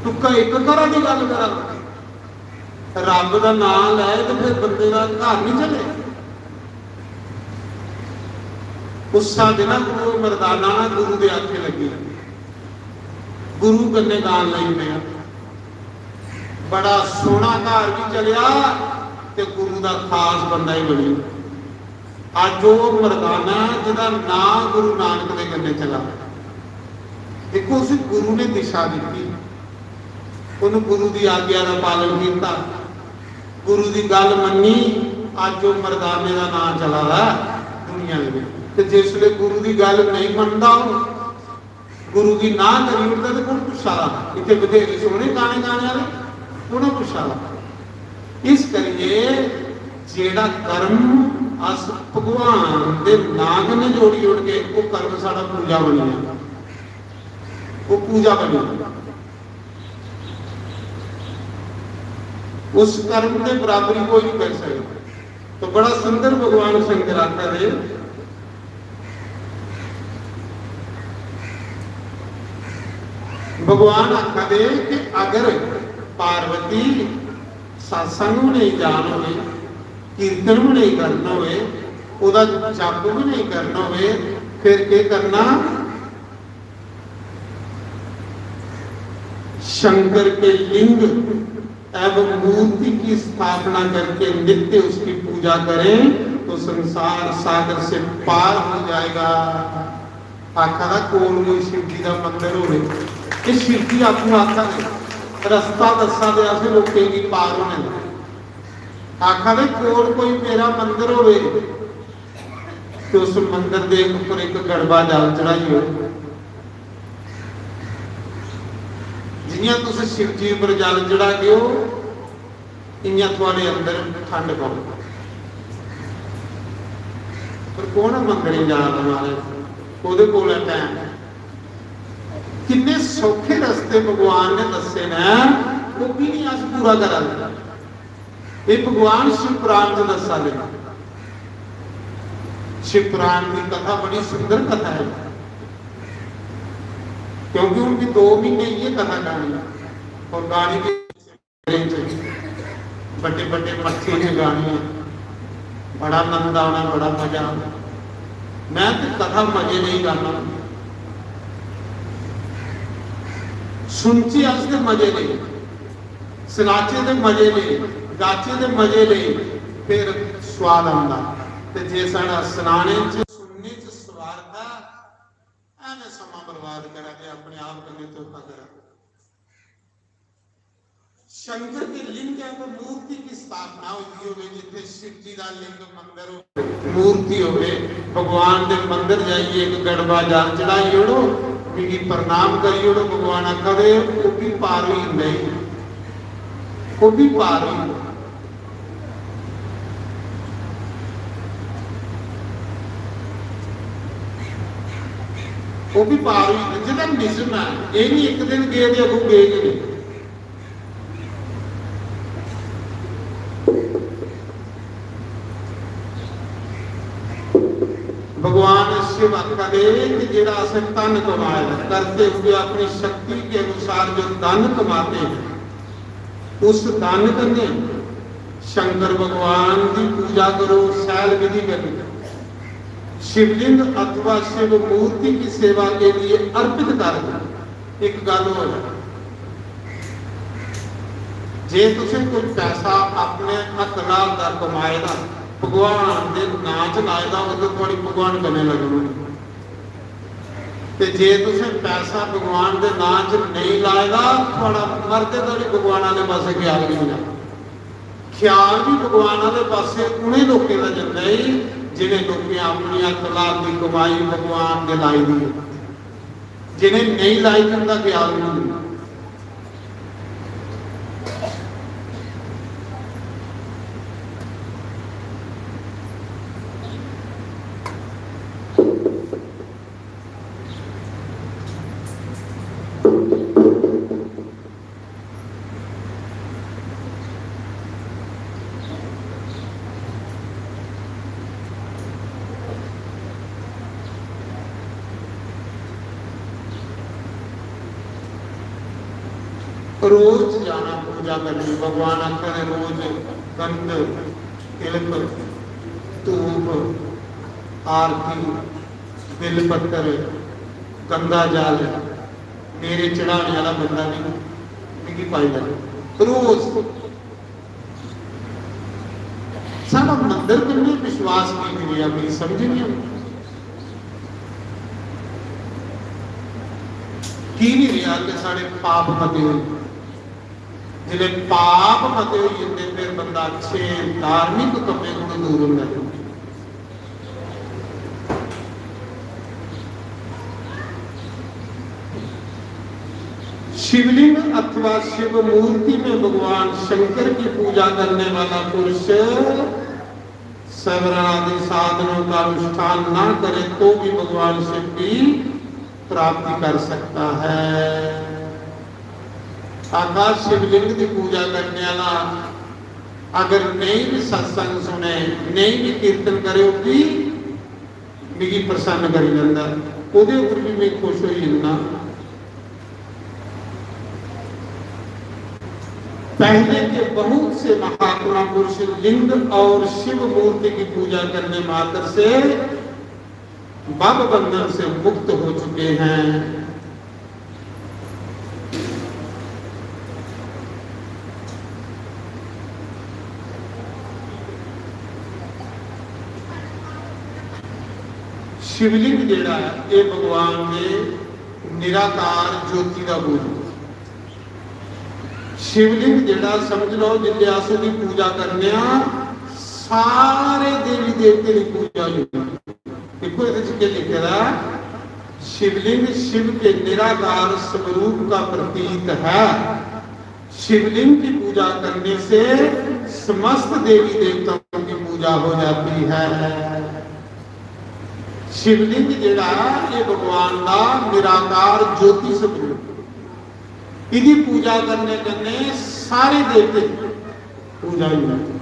ਤੂੰ ਇੱਕ ਘਰਾਂ ਦੀ ਗੱਲ ਕਰਾਂ, ਰੱਬ ਦਾ ਨਾਮ ਲੈ ਤੇ ਫਿਰ ਬੰਦੇ ਦਾ ਘਰ ਨਹੀਂ ਚੱਲੇ। ਉਸਾ ਦਿਨਾਂ ਗੁਰੂ ਮਰਦਾਨਾ ਗੁਰੂ ਦੇ ਆਖੇ ਲੱਗੀ, ਗੁਰੂ ਕੰਨੇ ਗਾਣ ਲਈ ਪਿਆ। ਬੜਾ ਸੋਹਣਾ ਘਰ ਵੀ ਚਲਿਆ ਤੇ ਗੁਰੂ ਦਾ ਖਾਸ ਬੰਦਾ ਹੀ ਬਣੀ। ਅੱਜ ਉਹ ਮਰਦਾਨਾ ਜਿਹਦਾ ਨਾਂ ਗੁਰੂ ਨਾਨਕ ਦੇ ਕੰਨੇ ਚਲਾ। ਦੇਖੋ ਉਸ ਗੁਰੂ ਨੇ ਦਿਸ਼ਾ ਦਿੱਤੀ, ਉਹਨੂੰ ਗੁਰੂ ਦੀ ਆਗਿਆ ਦਾ ਪਾਲਣ ਕੀਤਾ, ਗੁਰੂ ਦੀ ਗੱਲ ਮੰਨੀ। ਅੱਜ ਉਹ ਮਰਦਾਨੇ ਦਾ ਨਾਂ ਚਲਾ ਦੁਨੀਆ ਦੇ ਵਿੱਚ। ਤੇ ਜਿਸ ਵੇਲੇ ਗੁਰੂ ਦੀ ਗੱਲ ਨਹੀਂ ਮੰਨਦਾ, ਉਹ ਗੁਰੂ ਦੀ ਨਾ ਕਰੀ ਉਠਦਾ ਤੇ ਕੌਣ ਪੁੱਛਾਲਾ? ਇੱਥੇ ਬਥੇਰੇ ਸੋਹਣੇ ਗਾਣੇ ਗਾਣੇ ਵਾਲੇ, ਉਹਨਾਂ ਪੁੱਛਾਲਾ। ਇਸ ਕਰੀਏ ਜਿਹੜਾ ਕਰਮ ਅਸ ਭਗਵਾਨ ਦੇ ਨਾਮ ਨੇ ਜੋੜੀ ਉੜ ਕੇ, ਉਹ ਕਰਮ ਸਾਡਾ ਪੂਜਾ ਬਣਿਆ, ਉਹ ਪੂਜਾ ਬਣੀ। उस कर्म के बराबरी कोई नहीं कर सकता। तो बड़ा सुंदर भगवान शंकर आता है, भगवान आखा दे कि अगर पार्वती सत्संग भी नहीं जान हो, कीर्तन भी नहीं करना हो, ओदा जप भी नहीं करना हो, फिर क्या करना? शंकर के लिंग एवं मूर्ति की स्थापना करके नित्य उसकी पूजा करें तो संसार सागर से पार हो जाएगा। आखा दा कोल कोई शिव जी का मंदिर हो, शिव जी आपको आखा रस्ता दसा दिया से लोगों की पार होने। आखा दे कोल कोई मेरा मंदिर हो तो उस मंदिर के ऊपर एक गड़बा जल चढ़ाई हो। जियां तुसीं शिव जी पर जल चढ़ा गए हो, इयां तुहाडे अंदर ठंड पाओ। पर कौन मंगणे जा रहा? ओहदे कोल टाइम। किन्ने सौखे रस्ते भगवान ने दसे ने, वो भी नहीं अस पूरा करा। ये भगवान शिव पुराण च दसा दे। शिव पुराण की कथा बड़ी सुंदर कथा है, क्योंकि उनकी 2 महीने ये कथा गानी और गाने के बड़े बड़े मत्थे से गानी, बड़ा आनंद आना, बड़ा मजा आना। मैं तो कथा मजे नहीं गाना, सुनचे असते मजे नहीं, सुनाचे दे मजे नहीं, गाचे दे मजे नहीं, फिर स्वाद आंदा। ते जे साडा सुनाने च सुनने च स्वाद था, ਐਵੇਂ ਸਮਾਂ ਬਰਬਾਦ ਕਰਾਂਗੇ, ਆਪਣੇ ਆਪ ਕੰਨੇ ਧੋਖਾ ਕਰਾਂਗੇ। शंकर के लिंग है मूर्ति की स्थापना हुई हो, जिथे शिव जी का लिंग मंदिर हो, मूर्ति हो, भगवान के मंदिर जाइए, एक गड़बा जल चढ़ाई ओड़ो, भी प्रणाम करी ओड़ो, भगवान आखा दे वो भी पार ही नहीं। वो भी भारी, वो भी भारी जिहदा निज़म है। ये नहीं एक दिन गए तो अगों गए ही नहीं। भगवान शिव आखदे कि जिहड़ा असीं धन कमाए करते हुए अपनी शक्ति के अनुसार जो धन कमाते हैं, उस धन कन्ने शंकर भगवान की पूजा करो, सैल विधि करो, शिवलिंग अथवा शिव मूर्ति की सेवा के लिए अर्पित कर दो। एक गल हो जाए, जे तुसीं कोई पैसा अपने हथ नाल दा कमाए दा भगवान के नां च लाए दा, उदों तुहाडी भगवान बने लगणगे। ते जे तुसीं पैसा भगवान के नां च नहीं लाए दा, तुहाडा मरदे तुहाडी भगवान वाले पासे ख्याल नहीं जाता। ख्याल भी भगवान वाले पासे उन्हें लोगों का जाता है जिन्हें लोग अपनी तलाक की कमाई भगवान के लाई दी, जिन्हें नहीं लाई उनका ख्याल नहीं। रोज जाना पूजा करनी, भगवान आखिर रोज गंध तिलक धूप आरती बिलपत्र गंगा जल मेरे चढ़ाने वाला बंदा नहीं पाई जाए रोज। सारा मंदिर किन्ने विश्वास की क्रिया मेरी समझ नहीं आती की नहीं रहा कि साढ़े पाप मते हुए, जिले पाप मते हुए जिंदे फिर बंदा अच्छे धार्मिक कमे को दूर होता है। शिवलिंग अथवा शिव मूर्ति में भगवान शंकर की पूजा करने वाला पुरुष सवर्ण आदि साधनों का अनुष्ठान ना करे तो भी भगवान शिव की प्राप्ति कर सकता है। आकाश शिवलिंग की पूजा करने वाला अगर नहीं भी सत्संग सुने, नहीं भी कीर्तन करे, भी मिगी प्रसन्न करी जाता, ਉਹਦੇ ਉੱਪਰ भी मैं खुश हो जाना। पहले के बहुत से महात्मा पुरुष लिंग और शिव मूर्ति की पूजा करने मात्र से भव बंधन से मुक्त हो चुके हैं। शिवलिंग जेड़ा है ये भगवान ने निराकार ज्योति का रूप। शिवलिंग जेड़ा समझ लो जिले अस की पूजा करने सारे देवी देवते की पूजा देखो ये लिखे शिवलिंग शिव के निराकार स्वरूप का प्रतीक है। शिवलिंग की पूजा करने से समस्त देवी देवताओं की पूजा हो जाती है। शिवलिंग जेड़ा ये भगवान का निराकार ज्योति स्वरूप, इदी पूजा करने करने सारे देवते पूजा ही जाते।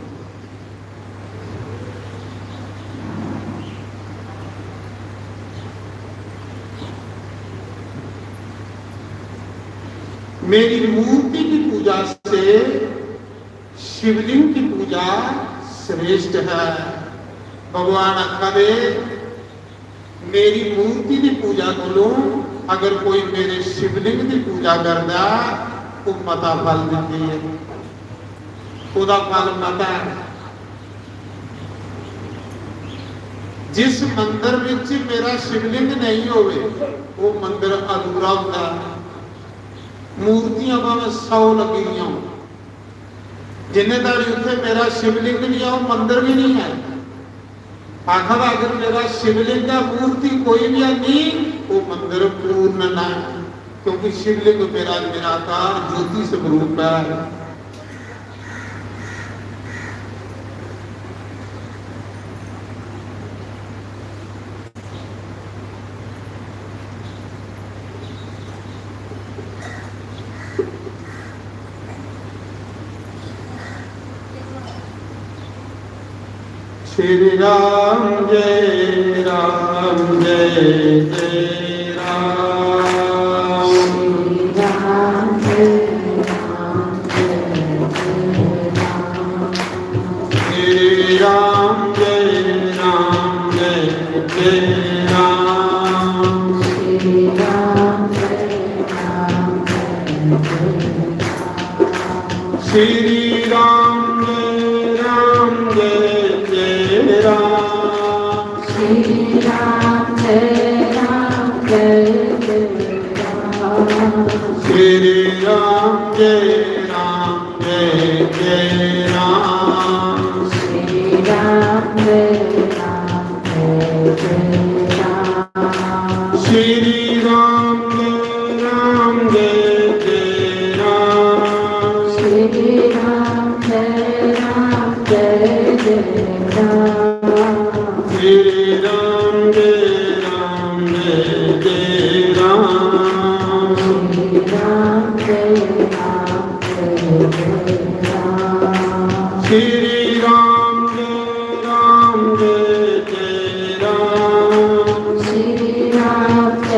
मेरी मूर्ति की पूजा से शिवलिंग की पूजा श्रेष्ठ है। भगवान आखा दे मेरी मूर्ति की पूजा करो, अगर कोई मेरे शिवलिंग की पूजा करता वो मता फल देती है, उसका फल मता है। जिस मंदिर विच मेरा शिवलिंग नहीं होवे वो मंदिर अधूरा होता है। मूर्तियां भावें 100 लगी हो, जिन्हें दाड़ी उत्थे मेरा शिवलिंग नहीं है वो मंदिर भी नहीं है। आखिर अगर मेरा शिवलिंग का मूर्ति कोई भी नहीं वो मंदिर पूर्ण ना है, क्योंकि शिवलिंग मेरा निराकार ज्योति स्वरूप है। श्री राम जय जय राम। श्री राम जय जय राम। श्री राम श्री राम जय जय राम। श्री राम जय राम। श्री राम जय जय राम। श्री राम जय जय राम। श्री राम जय जय राम। श्री राम जय जय राम। श्री राम जय जय राम। श्री राम जय राम। श्री राम जय जय राम। श्री राम जय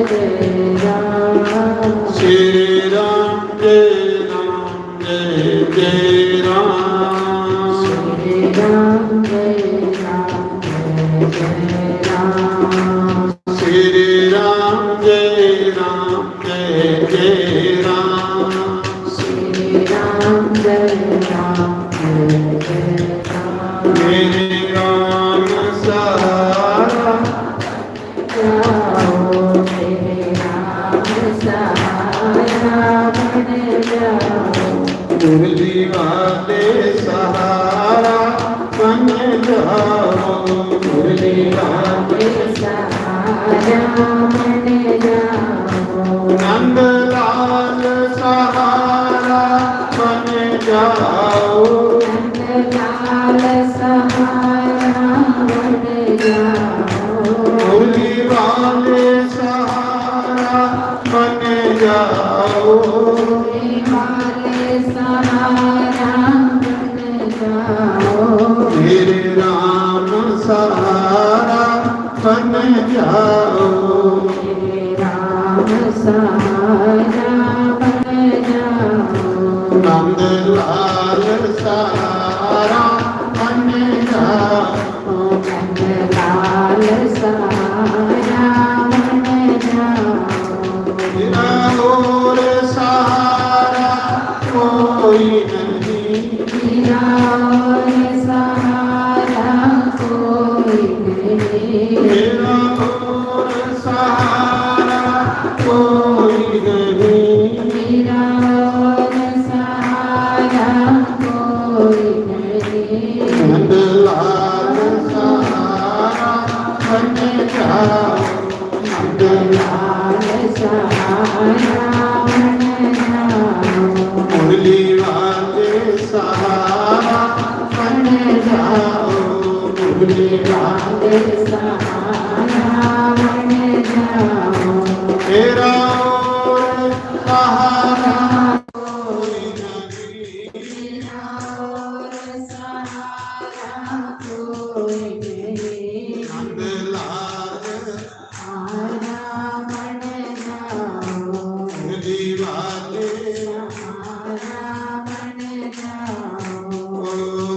जय राम। श्री राम जय जय राम। श्री राम जय राम। श्री राम जय जय राम। श्री राम जय जय राम। मेरे राम सहारा जाओ, मेरे राम सहारा बन जाओ। मुरली वाले सहारा बन जाओ। मुरली वाले सहारा बन जाओ। नंदलाल सहारा बन जाओ। नंदलाल सहारा बन जाओ। मुरली वाले सहारा बन जाओ। मुरली वाले सहारा बन जाओ। मेरे राम सहारा बन जाओ। मेरे राम सहारा बन जाओ। नंदलाल सहारा बन जाओ। नंदलाल सहारा बन जाओ। मेरा और सहारा कोई नहीं। मेरा और सहारा कोई नहीं। मेरा और सहारा कोई नहीं। मेरा और सहारा कोई नहीं। नंदलाल सहारा बन जाओ। नंदलाल सहारा बन जाओ। मुरली वाले सहारा बन जाओ। मुरली वाले सहारा बन जाओ। तेरा और सहारा कोई नहीं। तेरा और सहारा कोई नहीं। नंदलाल सहारा बन जाओ। मुरली वाले सहारा बन जाओ। ओ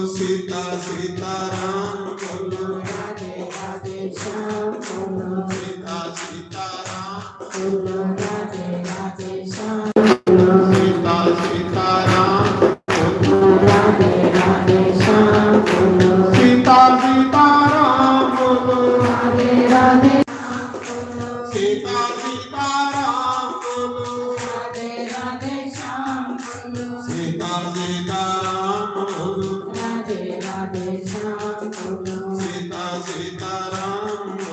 सीता सीताराम बोलो। राधे राधे श्याम बोलो। सीता सीताराम बोलो। राधे राधे श्याम बोलो। सीता सीताराम बोलो। राधे राधे श्याम बोलो। सीता सीताराम बोलो। राधे राधे सीता सीताराम बोलो। राधे राधे श्याम बोलो। सीता सीताराम बोलो। राधे राधे श्याम बोलो। सीता सीताराम बोलो।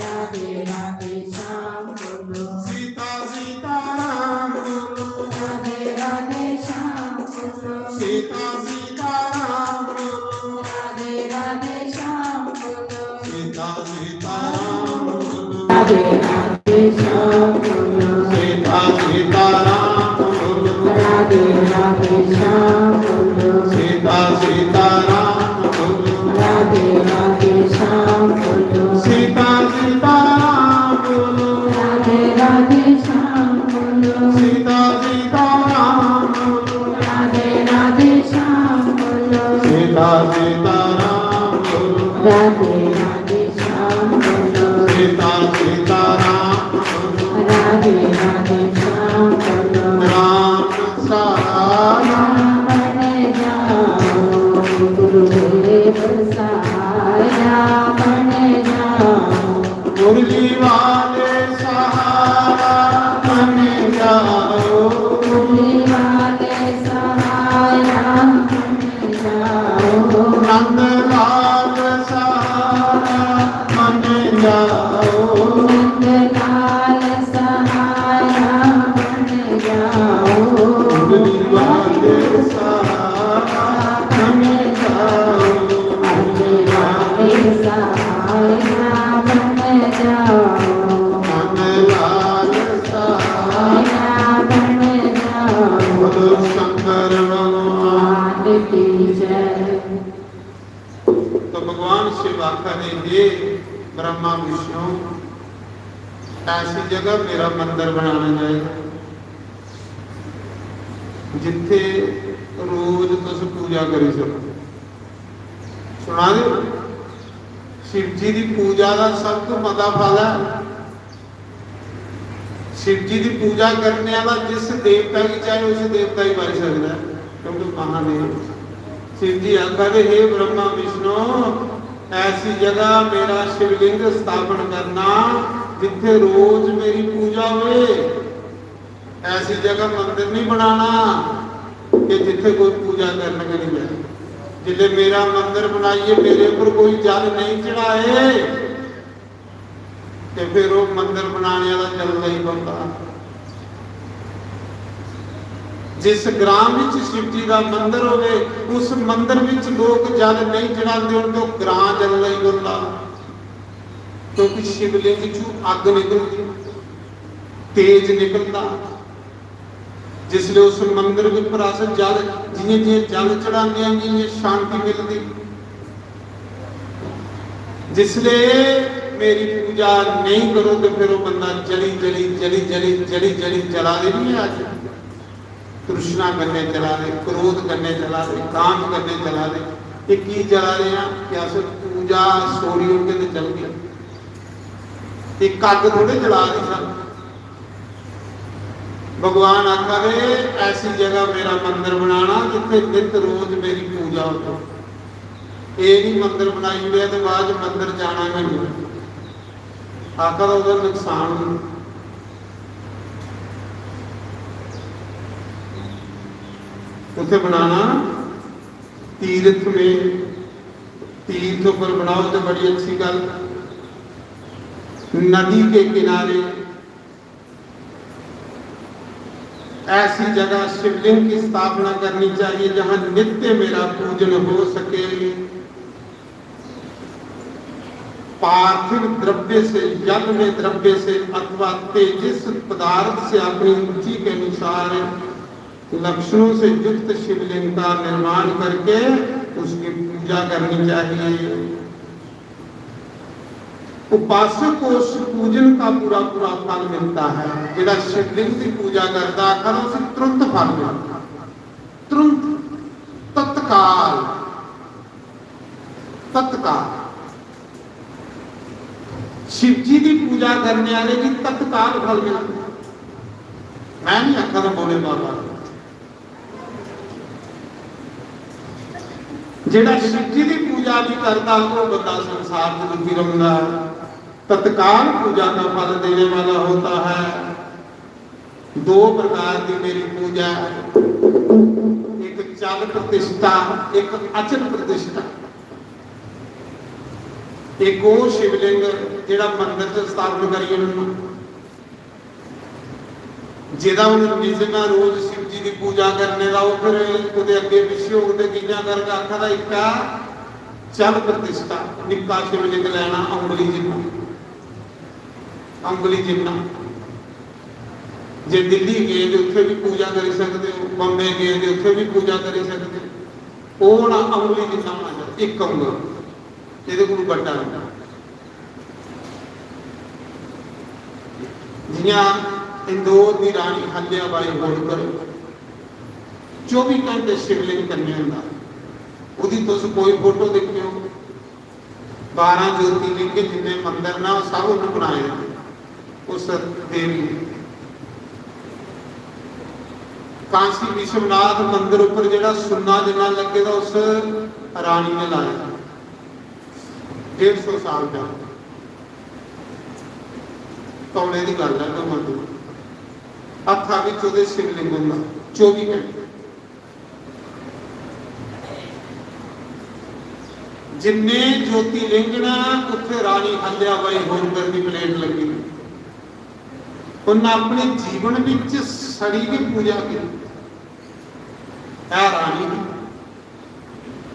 राधे राधे श्याम बोलो। सीता सीताराम बोलो। राधे राधे श्याम बोलो। सीता सीताराम बोलो। राधे राधे श्याम बोलो। सीता सीताराम बोलो। राधे राधे श्याम बोलो। सीता सीताराम बोलो। राधे राधे श्याम बोलो। सीता सीताराम नंद लाल सहारा मन जाओ, नंद लाल सहारा बन जाओ, उंगली वाले सहारा बन जाओ, उंगली वाले सहारा बन जाओ, नंद लाल सहारा बन जाओ। बोलो शंकर भगवान की जय। तो भगवान शिव आखा ने ये ब्रह्मा विष्णु ऐसी जगह मेरा मंदिर बनाना चाहिए जिथे रोज तुम पूजा करी सको। सुना दे शिव जी की पूजा का सब तो मता फल है। शिव जी की पूजा करने वाला जिस देवता की चाहे उस देवता ही बन सकता है, क्योंकि महादेव शिव जी आखा दे हे ब्रह्मा विष्णु ऐसी जगह मेरा शिवलिंग स्थापन करना जिथे रोज मेरी पूजा हुए। ऐसी जगह मंदिर नहीं बनाना कि जिथे कोई पूजा करने के नहीं जाए। जिले मेरा मंदिर बनाइए मेरे ऊपर कोई जल नहीं चढ़ाए तो फिर वो मंदिर बनाने वाला जलदा ही बनता। जिस ग्राम में शिव जी का मंदिर होवे उस मंदिर में लोग जल नहीं चढ़ाते हो तो ग्रां जलदा ही बनता, क्योंकि शिवलिंग चू अग निकलती तेज निकलता। जिसले उस मंदिर के उपर अस जल जिये जिये जल चढ़ाने जिये शांति मिलती। जिसले मेरी पूजा नहीं करो तो फिर वो बंदा जली जली जली जली जली जली जला दे नहीं है। आज तृष्णा करने चला दे, क्रोध करने चला दे, काम करने चला दे, ये की जला रहे हैं कि अस पूजा सोरी होके तो चल गया। एक अग थोड़े जला रहे सन। भगवान आखा दे ऐसी जगह मेरा मंदिर बनाना जिथे नित रोज मेरी पूजा हो। ये नहीं मंदिर बनाई हुई तो बाद मंदिर जाना नहीं आखा दा उधर नुकसान नहीं। उसे बनाना तीर्थ में, तीर्थ पर बनाओ तो बड़ी अच्छी गल। नदी के किनारे ऐसी जगह शिवलिंग की स्थापना करनी चाहिए जहां नित्य मेरा पूजन हो सके। पार्थिव द्रव्य से, जल में द्रव्य से अथवा तेजस पदार्थ से अपनी रुचि के अनुसार लक्षणों से युक्त शिवलिंग का निर्माण करके उसकी पूजा करनी चाहिए। उपासक को उस पूजन का पूरा पूरा फल मिलता है। जिहड़ा शिवलिंग की पूजा करता है उसे तुरंत फल मिलता, तुरंत, तत्काल, तत्काल। शिव जी की पूजा करने वाले की तत्काल फल मिलता। मैं नहीं आखा था बोले बाबा, जिहड़ा शिव जी की पूजा नहीं करता वो बंदा संसार में दुखी रहता है। तत्काल पूजा का फल देने वाला होता है। दो प्रकार की मेरी पूजा, एक चल प्रतिष्ठा, एक अचल प्रतिष्ठा। एक वो शिवलिंग जिहड़ा मंदिर च स्थापन करिए जिहदा निजमा रोज शिव जी की पूजा करने का वो फिर ਉਹਦੇ ਅੱਗੇ ਪਿੱਛੇ ਉਹਦੇ ਚੀਜ਼ਾਂ ਕਰਕੇ ਆਖਾ ਦਾ ਇੱਕ ਚਲ ਪ੍ਰਤਿਸ਼ਠਾ। ਨਿੱਕਾ शिवलिंग ਲੈਣਾ ਉਂਗਲੀ ਜਿੰਨਾ, ਉਂਗਲੀ ਜਿੰਨਾ। ਜੇ ਦਿੱਲੀ ਗਏ ਤੇ ਉੱਥੇ ਵੀ ਪੂਜਾ ਕਰ ਸਕਦੇ ਹੋ, ਬੰਬੇ ਗਏ ਤੇ ਉੱਥੇ ਵੀ ਪੂਜਾ ਕਰ ਸਕਦੇ ਹੋ। ਉਹ ਨਾ ਉਂਗਲੀ ਜਿੰਨਾ ਹੋਣਾ ਚਾਹੀਦਾ, ਇੱਕ ਉਂਗਲ, ਇਹਦੇ ਕੋਲ ਵੱਡਾ ਹੁੰਦਾ। जियां इंदौर की रानी हल्या बाई होलकर 24 घंटे शिवलिंग करने होंदा, ਉਹਦੀ तुस कोई फोटो देखियो। 12 ज्योतिर्लिंग जिन्ने मंदिर ना सब उन्होंने बनाए उस देवी। काशी विश्वनाथ मंदिर उपर जिहड़ा सुन्ना जिन्ना लगेगा उस रानी ने लाया 150 साल का। तौले की गल है तो मंदिर हथा भी शिवलिंग होंदा 24 घंटे। ਜਿੰਨੇ ਜੋਤੀ ਲਿੰਗਣਾ ਉੱਥੇ ਰਾਣੀ ਹੱਲਿਆ ਬਾਈ ਹੋਲਗਰ ਦੀ ਪਲੇਟ ਲੱਗੀ। ਉਹਨਾਂ ਆਪਣੇ ਜੀਵਨ ਵਿੱਚ ਸੜੀ ਦੀ ਪੂਜਾ ਕੀਤੀ ਹੈ ਰਾਣੀ ਦੀ,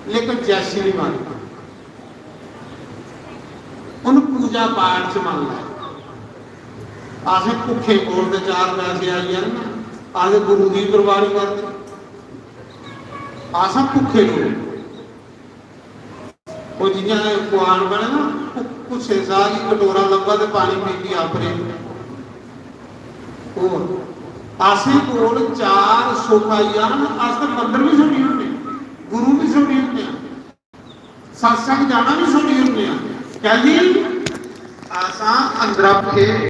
ਲੇਕਿਨ ਜੈਸੀ ਨਹੀਂ ਮੰਨਦੀ। ਉਹਨੂੰ ਪੂਜਾ ਪਾਠ ਚ ਮੰਨ ਲੈ। ਆਸੇ ਭੁੱਖੇ ਕੋਲ ਤੇ 4 ਪੈਸੇ ਆਈ ਜਾਣ ਨਾ, ਆਸੇ ਗੁਰੂ ਦੀ ਗੁਰਬਾਣੀ ਕਰਦੇ, ਆਸਾ ਭੁੱਖੇ ਲੋਕ ਉਹ ਜਿਹੀਆਂ ਕੁਆਨ ਬਣੇ ਨਾ, ਭੁੱਸੇ ਸਾਹ ਦੀ ਕਟੋਰਾ ਲੰਬਾ ਤੇ ਪਾਣੀ ਪੀਂਦੀ ਆਪਰੇ। ਉਹ ਆਸੇ ਕੋਲ 4 ਸੋਖਾਈਆਂ ਆਸੇ ਮੰਦਰ ਵੀ ਸੁਣੀ ਹੁੰਦੇ, ਗੁਰੂ ਵੀ ਸੁਣੀ ਹੁੰਦੇ, ਸਤਸੰਗ ਜਾਣਾ ਵੀ ਸੁਣੀ ਹੁੰਦੇ ਆ। ਕਹਿੰਦੀ ਆਸਾਂ ਅੰਦਰ ਕੇ